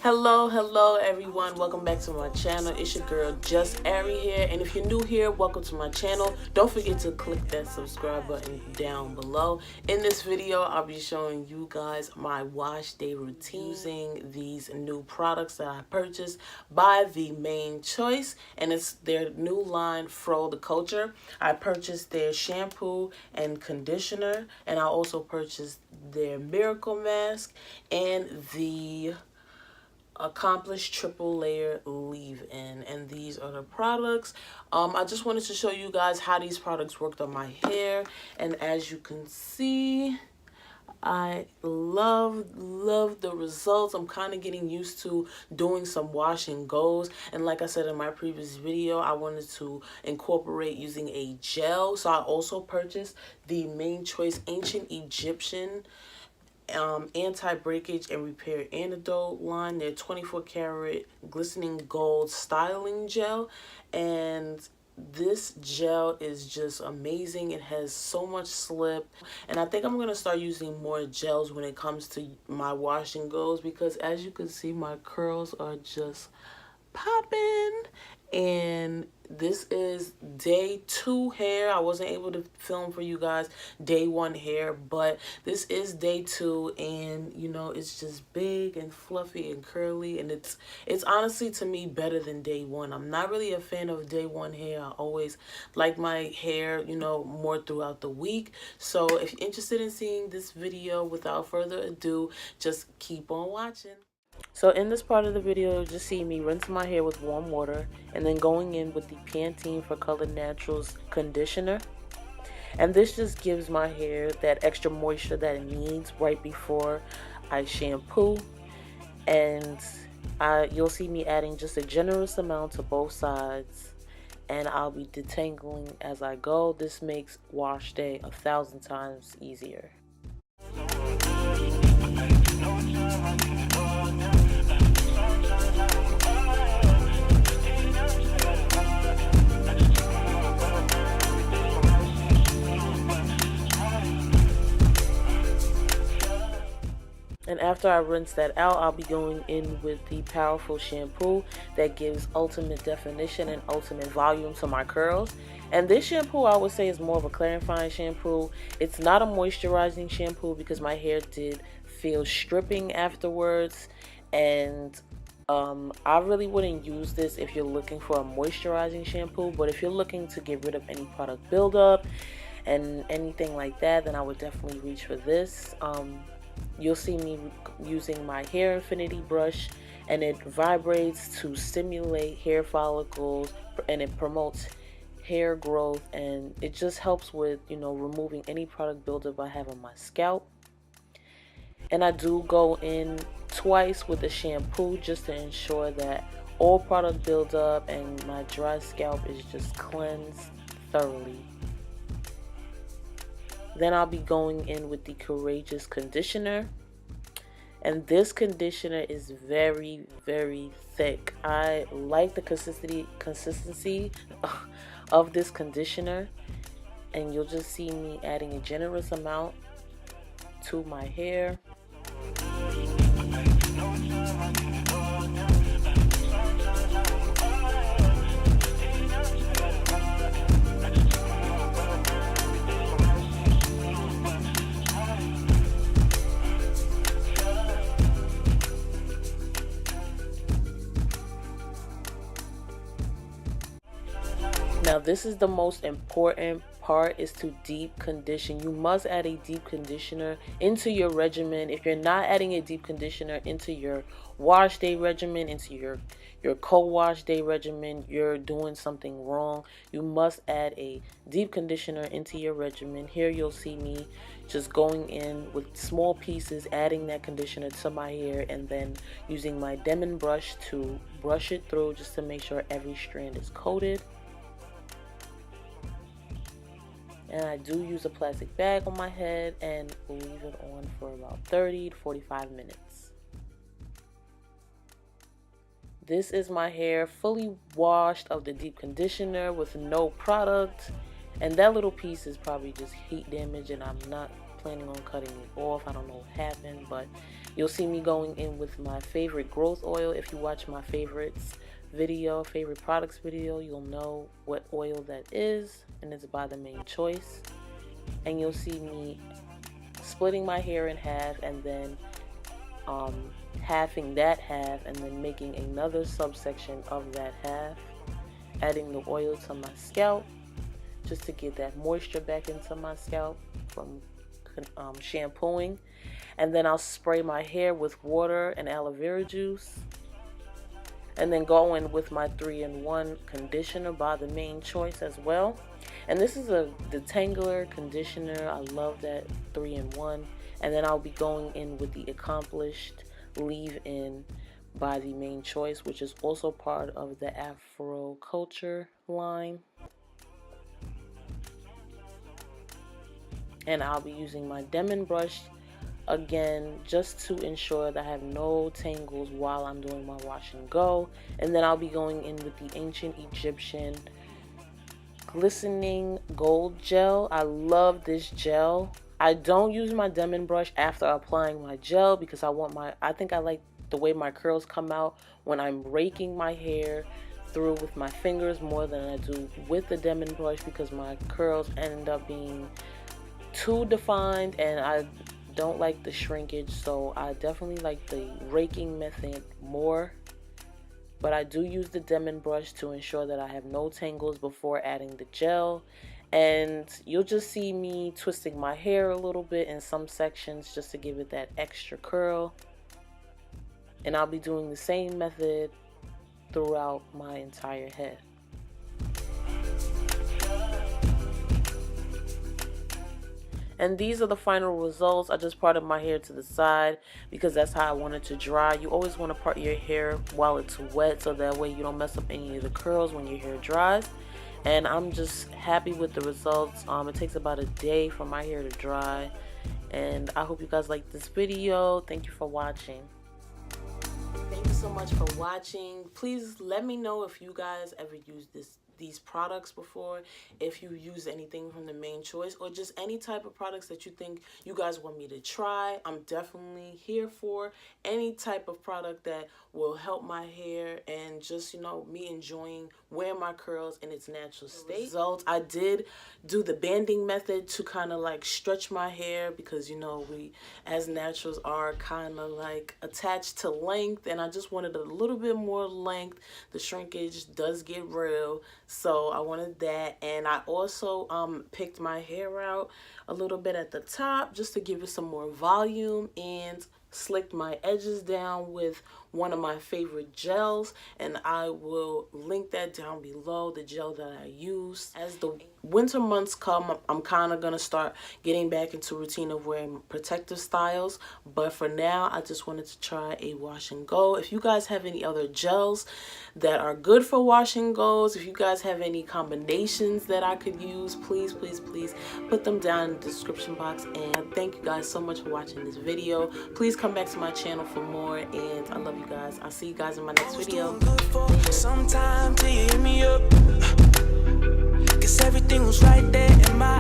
Hello everyone, welcome back to my channel. It's your girl Just Ari here, and if you're new here, welcome to my channel. Don't forget to click that subscribe button down below. In this video, I'll be showing you guys my wash day routine using these new products that I purchased by the Main Choice, and it's their new line Fro the Culture. I purchased their shampoo and conditioner, and I also purchased their miracle mask and the Accomplished triple layer leave-in, and these are the products. I just wanted to show you guys how these products worked on my hair, and as you can see, I love the results. I'm kind of getting used to doing some wash and goes, and like I said in my previous video, I wanted to incorporate using a gel, so I also purchased the Main Choice Ancient Egyptian anti-breakage and repair antidote line. Their 24 karat glistening gold styling gel, and this gel is just amazing. It has so much slip, and I think I'm going to start using more gels when it comes to my wash and goes, because as you can see, my curls are just popping. And this is day 2 hair. I wasn't able to film for you guys day 1 hair, but this is day 2, and you know, it's just big and fluffy and curly, and it's honestly to me better than day 1. I'm not really a fan of day 1 hair. I always like my hair, you know, more throughout the week. So if you're interested in seeing this video, without further ado, just keep on watching. So in this part of the video, you'll just see me rinse my hair with warm water and then going in with the Pantene for Color Naturals conditioner. And this just gives my hair that extra moisture that it needs right before I shampoo. And you'll see me adding just a generous amount to both sides, and I'll be detangling as I go. This makes wash day 1,000 times easier. And after I rinse that out, I'll be going in with the powerful shampoo that gives ultimate definition and ultimate volume to my curls. And this shampoo, I would say, is more of a clarifying shampoo. It's not a moisturizing shampoo because my hair did feel stripping afterwards. And I really wouldn't use this if you're looking for a moisturizing shampoo. But if you're looking to get rid of any product buildup and anything like that, then I would definitely reach for this. You'll see me using my hair Affinity brush, and it vibrates to stimulate hair follicles, and it promotes hair growth, and it just helps with, you know, removing any product buildup I have on my scalp. And I do go in twice with the shampoo just to ensure that all product buildup and my dry scalp is just cleansed thoroughly. Then I'll be going in with the Courageous conditioner, and this conditioner is very thick. I like the consistency of this conditioner, and you'll just see me adding a generous amount to my hair. Now this is the most important part, is to deep condition. You must add a deep conditioner into your regimen. If you're not adding a deep conditioner into your wash day regimen, into your co-wash day regimen, you're doing something wrong. You must add a deep conditioner into your regimen. Here you'll see me just going in with small pieces, adding that conditioner to my hair, and then using my Demon brush to brush it through just to make sure every strand is coated. And I do use a plastic bag on my head and leave it on for about 30 to 45 minutes. This is my hair fully washed of the deep conditioner with no product, And that little piece is probably just heat damage, and I'm not planning on cutting it off. I don't know what happened, but you'll see me going in with my favorite growth oil. If you watch my favorites video, favorite products video, you'll know what oil that is, and it's by the Main Choice. And you'll see me splitting my hair in half, and then halving that half, and then making another subsection of that half, adding the oil to my scalp just to get that moisture back into my scalp from shampooing. And then I'll spray my hair with water and aloe vera juice, and then go in with my 3-in-1 conditioner by the Main Choice as well. And this is a detangler conditioner. I love that 3-in-1. And then I'll be going in with the Accomplished Leave-In by the Main Choice, which is also part of the Afro Culture line. And I'll be using my Demon brush again, just to ensure that I have no tangles while I'm doing my wash and go. And then I'll be going in with the Ancient Egyptian Glistening Gold Gel. I love this gel. I don't use my Demon brush after applying my gel because I think I like the way my curls come out when I'm raking my hair through with my fingers more than I do with the Demon brush, because my curls end up being too defined and I don't like the shrinkage. So I definitely like the raking method more, but I do use the Demon brush to ensure that I have no tangles before adding the gel. And you'll just see me twisting my hair a little bit in some sections just to give it that extra curl. And I'll be doing the same method throughout my entire head. And these are the final results. I just parted my hair to the side because that's how I want it to dry. You always want to part your hair while it's wet, so that way you don't mess up any of the curls when your hair dries. And I'm just happy with the results. It takes about a day for my hair to dry. And I hope you guys like this video. Thank you for watching. Thank you so much for watching. Please let me know if you guys ever use these products before, if you use anything from the Main Choice, or just any type of products that you think you guys want me to try. I'm definitely here for any type of product that will help my hair and just, you know, me enjoying wearing my curls in its natural state. Results, I did do the banding method to kind of like stretch my hair because, you know, we as naturals are kind of like attached to length, and I just wanted a little bit more length. The shrinkage does get real, so I wanted that. And I also picked my hair out a little bit at the top just to give it some more volume, and slicked my edges down with one of my favorite gels, and I will link that down below, the gel that I use. As the winter months come, I'm kind of gonna start getting back into routine of wearing protective styles, but for now I just wanted to try a wash and go. If you guys have any other gels that are good for wash and goes, if you guys have any combinations that I could use, please put them down in the description box. And thank you guys so much for watching this video. Please come back to my channel for more, and I love you guys. I'll see you guys in my next video. Sometime till you hit me up, 'cause everything was right there in my